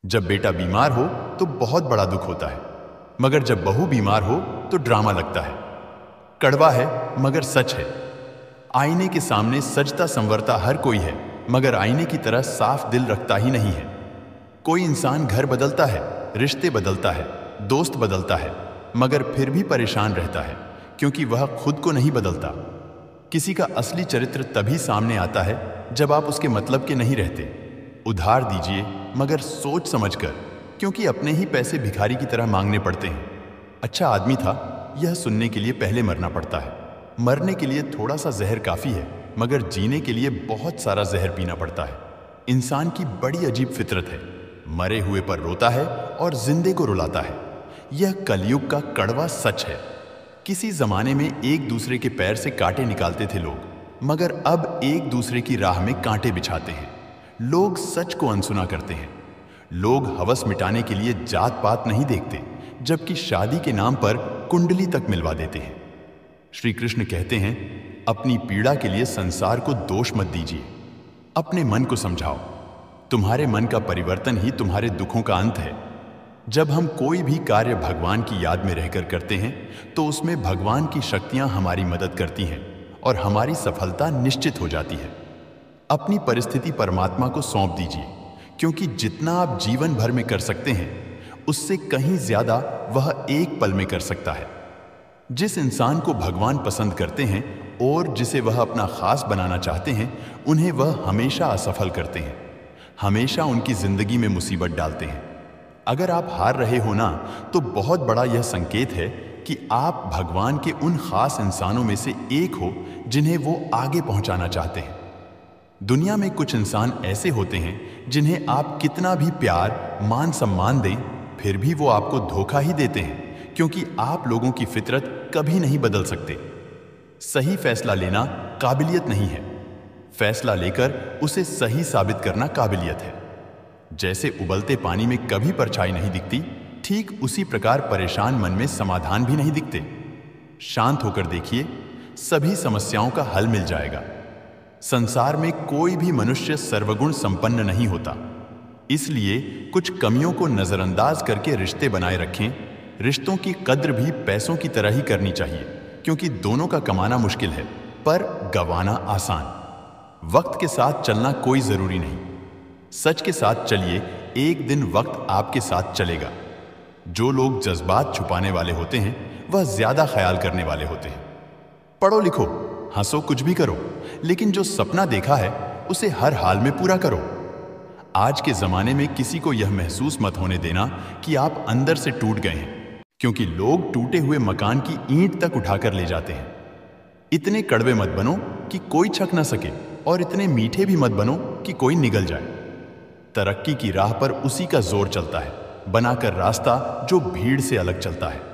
जब बेटा बीमार हो तो बहुत बड़ा दुख होता है, मगर जब बहू बीमार हो तो ड्रामा लगता है। कड़वा है मगर सच है। आईने के सामने सजता संवरता हर कोई है, मगर आईने की तरह साफ दिल रखता ही नहीं है। कोई इंसान घर बदलता है, रिश्ते बदलता है, दोस्त बदलता है, मगर फिर भी परेशान रहता है क्योंकि वह खुद को नहीं बदलता। किसी का असली चरित्र तभी सामने आता है जब आप उसके मतलब के नहीं रहते। उधार दीजिए मगर सोच समझकर, क्योंकि अपने ही पैसे भिखारी की तरह मांगने पड़ते हैं। अच्छा आदमी था, यह सुनने के लिए पहले मरना पड़ता है। मरने के लिए थोड़ा सा जहर काफी है, मगर जीने के लिए बहुत सारा जहर पीना पड़ता है। इंसान की बड़ी अजीब फितरत है, मरे हुए पर रोता है और जिंदे को रुलाता है। यह कलयुग का कड़वा सच है। किसी जमाने में एक दूसरे के पैर से कांटे निकालते थे लोग, मगर अब एक दूसरे की राह में कांटे बिछाते हैं। लोग सच को अनसुना करते हैं। लोग हवस मिटाने के लिए जात पात नहीं देखते, जबकि शादी के नाम पर कुंडली तक मिलवा देते हैं। श्री कृष्ण कहते हैं, अपनी पीड़ा के लिए संसार को दोष मत दीजिए, अपने मन को समझाओ। तुम्हारे मन का परिवर्तन ही तुम्हारे दुखों का अंत है। जब हम कोई भी कार्य भगवान की याद में रहकर करते हैं तो उसमें भगवान की शक्तियां हमारी मदद करती हैं और हमारी सफलता निश्चित हो जाती है। अपनी परिस्थिति परमात्मा को सौंप दीजिए, क्योंकि जितना आप जीवन भर में कर सकते हैं उससे कहीं ज्यादा वह एक पल में कर सकता है। जिस इंसान को भगवान पसंद करते हैं और जिसे वह अपना खास बनाना चाहते हैं, उन्हें वह हमेशा असफल करते हैं, हमेशा उनकी जिंदगी में मुसीबत डालते हैं। अगर आप हार रहे हो ना, तो बहुत बड़ा यह संकेत है कि आप भगवान के उन खास इंसानों में से एक हो जिन्हें वो आगे पहुंचाना चाहते हैं। दुनिया में कुछ इंसान ऐसे होते हैं जिन्हें आप कितना भी प्यार मान सम्मान दें, फिर भी वो आपको धोखा ही देते हैं, क्योंकि आप लोगों की फितरत कभी नहीं बदल सकते। सही फैसला लेना काबिलियत नहीं है, फैसला लेकर उसे सही साबित करना काबिलियत है। जैसे उबलते पानी में कभी परछाई नहीं दिखती, ठीक उसी प्रकार परेशान मन में समाधान भी नहीं दिखते। शांत होकर देखिए, सभी समस्याओं का हल मिल जाएगा। संसार में कोई भी मनुष्य सर्वगुण संपन्न नहीं होता, इसलिए कुछ कमियों को नजरअंदाज करके रिश्ते बनाए रखें। रिश्तों की कद्र भी पैसों की तरह ही करनी चाहिए, क्योंकि दोनों का कमाना मुश्किल है पर गंवाना आसान। वक्त के साथ चलना कोई जरूरी नहीं, सच के साथ चलिए, एक दिन वक्त आपके साथ चलेगा। जो लोग जज्बात छुपाने वाले होते हैं वह ज्यादा ख्याल करने वाले होते हैं। पढ़ो लिखो, हंसो, कुछ भी करो, लेकिन जो सपना देखा है उसे हर हाल में पूरा करो। आज के जमाने में किसी को यह महसूस मत होने देना कि आप अंदर से टूट गए हैं, क्योंकि लोग टूटे हुए मकान की ईंट तक उठाकर ले जाते हैं। इतने कड़वे मत बनो कि कोई छक ना सके, और इतने मीठे भी मत बनो कि कोई निगल जाए। तरक्की की राह पर उसी का जोर चलता है, बनाकर रास्ता जो भीड़ से अलग चलता है।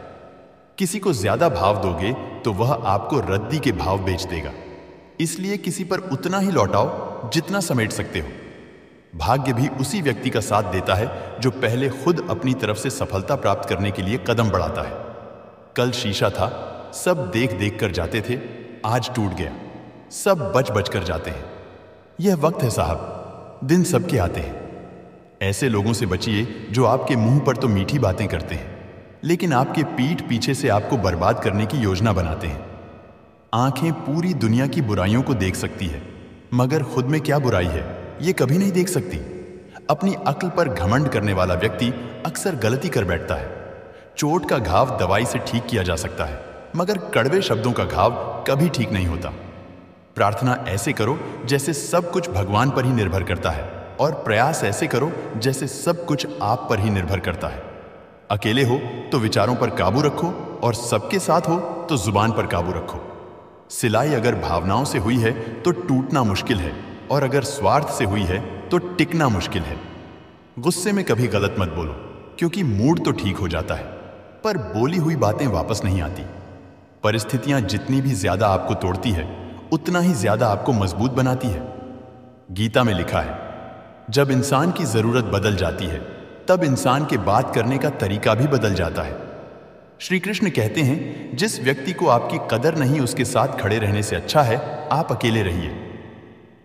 किसी को ज्यादा भाव दोगे तो वह आपको रद्दी के भाव बेच देगा, इसलिए किसी पर उतना ही लौटाओ जितना समेट सकते हो। भाग्य भी उसी व्यक्ति का साथ देता है जो पहले खुद अपनी तरफ से सफलता प्राप्त करने के लिए कदम बढ़ाता है। कल शीशा था, सब देख देख कर जाते थे, आज टूट गया, सब बच बच कर जाते हैं। यह वक्त है साहब, दिन सबके आते हैं। ऐसे लोगों से बचिए जो आपके मुंह पर तो मीठी बातें करते हैं, लेकिन आपके पीठ पीछे से आपको बर्बाद करने की योजना बनाते हैं। आंखें पूरी दुनिया की बुराइयों को देख सकती है, मगर खुद में क्या बुराई है ये कभी नहीं देख सकती। अपनी अक्ल पर घमंड करने वाला व्यक्ति अक्सर गलती कर बैठता है। चोट का घाव दवाई से ठीक किया जा सकता है, मगर कड़वे शब्दों का घाव कभी ठीक नहीं होता। प्रार्थना ऐसे करो जैसे सब कुछ भगवान पर ही निर्भर करता है, और प्रयास ऐसे करो जैसे सब कुछ आप पर ही निर्भर करता है। अकेले हो तो विचारों पर काबू रखो, और सबके साथ हो तो जुबान पर काबू रखो। सिलाई अगर भावनाओं से हुई है तो टूटना मुश्किल है, और अगर स्वार्थ से हुई है तो टिकना मुश्किल है। गुस्से में कभी गलत मत बोलो, क्योंकि मूड तो ठीक हो जाता है, पर बोली हुई बातें वापस नहीं आती। परिस्थितियां जितनी भी ज्यादा आपको तोड़ती है, उतना ही ज्यादा आपको मजबूत बनाती है। गीता में लिखा है, जब इंसान की जरूरत बदल जाती है तब इंसान के बात करने का तरीका भी बदल जाता है। श्री कृष्ण कहते हैं, जिस व्यक्ति को आपकी कदर नहीं उसके साथ खड़े रहने से अच्छा है आप अकेले रहिए।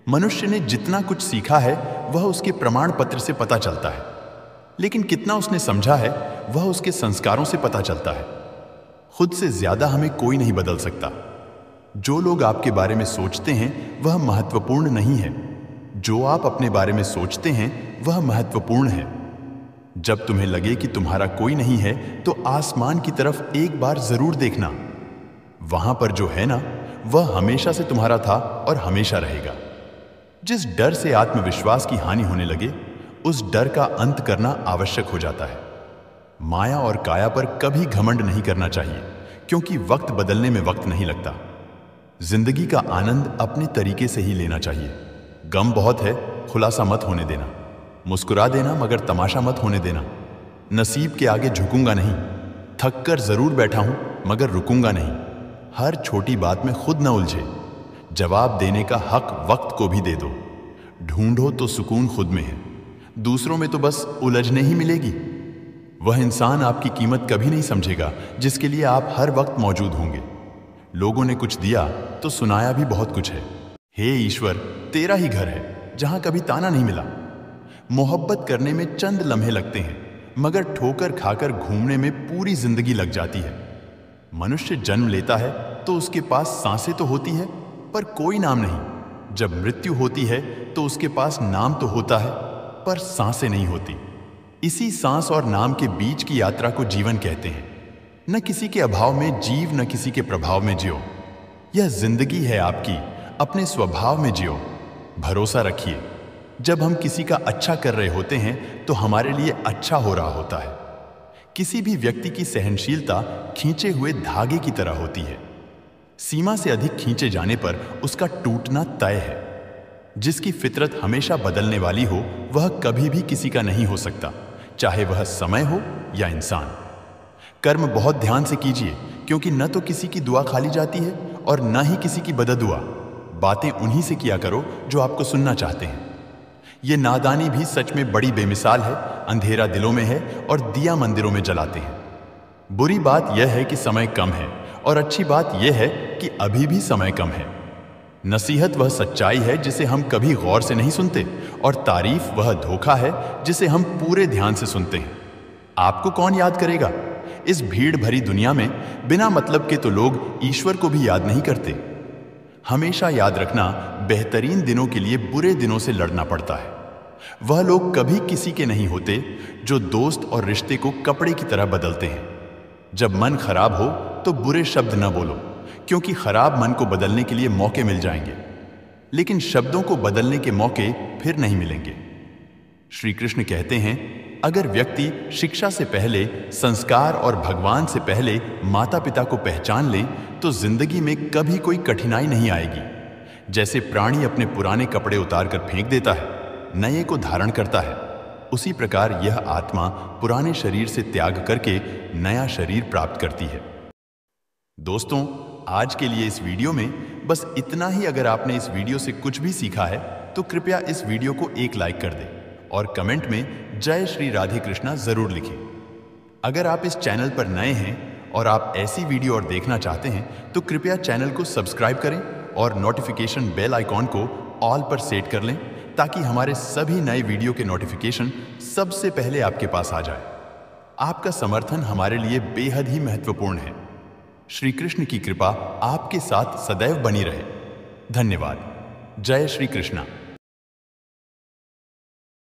मनुष्य ने जितना कुछ सीखा है वह उसके प्रमाण पत्र से पता चलता है। लेकिन कितना उसने समझा है वह उसके संस्कारों से पता चलता है। खुद से ज्यादा हमें कोई नहीं बदल सकता। जो लोग आपके बारे में सोचते हैं वह महत्वपूर्ण नहीं है, जो आप अपने बारे में सोचते हैं वह महत्वपूर्ण है। जब तुम्हें लगे कि तुम्हारा कोई नहीं है तो आसमान की तरफ एक बार जरूर देखना। वहां पर जो है ना, वह हमेशा से तुम्हारा था और हमेशा रहेगा। जिस डर से आत्मविश्वास की हानि होने लगे, उस डर का अंत करना आवश्यक हो जाता है। माया और काया पर कभी घमंड नहीं करना चाहिए, क्योंकि वक्त बदलने में वक्त नहीं लगता। जिंदगी का आनंद अपने तरीके से ही लेना चाहिए। गम बहुत है, खुलासा मत होने देना। मुस्कुरा देना मगर तमाशा मत होने देना। नसीब के आगे झुकूंगा नहीं, थक कर जरूर बैठा हूं मगर रुकूंगा नहीं। हर छोटी बात में खुद न उलझे, जवाब देने का हक वक्त को भी दे दो। ढूंढो तो सुकून खुद में है, दूसरों में तो बस उलझने ही मिलेगी। वह इंसान आपकी कीमत कभी नहीं समझेगा जिसके लिए आप हर वक्त मौजूद होंगे। लोगों ने कुछ दिया तो सुनाया भी बहुत कुछ है। हे ईश्वर, तेरा ही घर है जहां कभी ताना नहीं मिला। मोहब्बत करने में चंद लम्हे लगते हैं, मगर ठोकर खाकर घूमने में पूरी जिंदगी लग जाती है। मनुष्य जन्म लेता है तो उसके पास सांसें तो होती है, पर कोई नाम नहीं। जब मृत्यु होती है तो उसके पास नाम तो होता है, पर सांसें नहीं होती। इसी सांस और नाम के बीच की यात्रा को जीवन कहते हैं। न किसी के अभाव में जीव, न किसी के प्रभाव में जियो। यह जिंदगी है आपकी, अपने स्वभाव में जियो। भरोसा रखिए, जब हम किसी का अच्छा कर रहे होते हैं तो हमारे लिए अच्छा हो रहा होता है। किसी भी व्यक्ति की सहनशीलता खींचे हुए धागे की तरह होती है। सीमा से अधिक खींचे जाने पर उसका टूटना तय है। जिसकी फितरत हमेशा बदलने वाली हो वह कभी भी किसी का नहीं हो सकता, चाहे वह समय हो या इंसान। कर्म बहुत ध्यान से कीजिए, क्योंकि न तो किसी की दुआ खाली जाती है और न ही किसी की बददुआ। बातें उन्हीं से किया करो जो आपको सुनना चाहते हैं। ये नादानी भी सच में बड़ी बेमिसाल है। अंधेरा दिलों में है और दिया मंदिरों में जलाते हैं। बुरी बात यह है कि समय कम है, और अच्छी बात यह है कि अभी भी समय कम है। नसीहत वह सच्चाई है जिसे हम कभी गौर से नहीं सुनते, और तारीफ वह धोखा है जिसे हम पूरे ध्यान से सुनते हैं। आपको कौन याद करेगा? इस भीड़ भरी दुनिया में बिना मतलब के तो लोग ईश्वर को भी याद नहीं करते। हमेशा याद रखना, बेहतरीन दिनों के लिए बुरे दिनों से लड़ना पड़ता है। वह लोग कभी किसी के नहीं होते जो दोस्त और रिश्ते को कपड़े की तरह बदलते हैं। जब मन खराब हो तो बुरे शब्द न बोलो, क्योंकि खराब मन को बदलने के लिए मौके मिल जाएंगे, लेकिन शब्दों को बदलने के मौके फिर नहीं मिलेंगे। श्री कृष्ण कहते हैं, अगर व्यक्ति शिक्षा से पहले, संस्कार और भगवान से पहले माता पिता को पहचान ले तो जिंदगी में कभी कोई कठिनाई नहीं आएगी। जैसे प्राणी अपने पुराने कपड़े उतारकर फेंक देता है, नए को धारण करता है, उसी प्रकार यह आत्मा पुराने शरीर से त्याग करके नया शरीर प्राप्त करती है। दोस्तों, आज के लिए इस वीडियो में बस इतना ही। अगर आपने इस वीडियो से कुछ भी सीखा है तो कृपया इस वीडियो को एक लाइक कर दें और कमेंट में जय श्री राधे कृष्णा जरूर लिखें। अगर आप इस चैनल पर नए हैं और आप ऐसी वीडियो और देखना चाहते हैं तो कृपया चैनल को सब्सक्राइब करें और नोटिफिकेशन बेल आइकॉन को ऑल पर सेट कर लें, ताकि हमारे सभी नए वीडियो के नोटिफिकेशन सबसे पहले आपके पास आ जाए। आपका समर्थन हमारे लिए बेहद ही महत्वपूर्ण है। श्री कृष्ण की कृपा आपके साथ सदैव बनी रहे। धन्यवाद। जय श्री कृष्णा।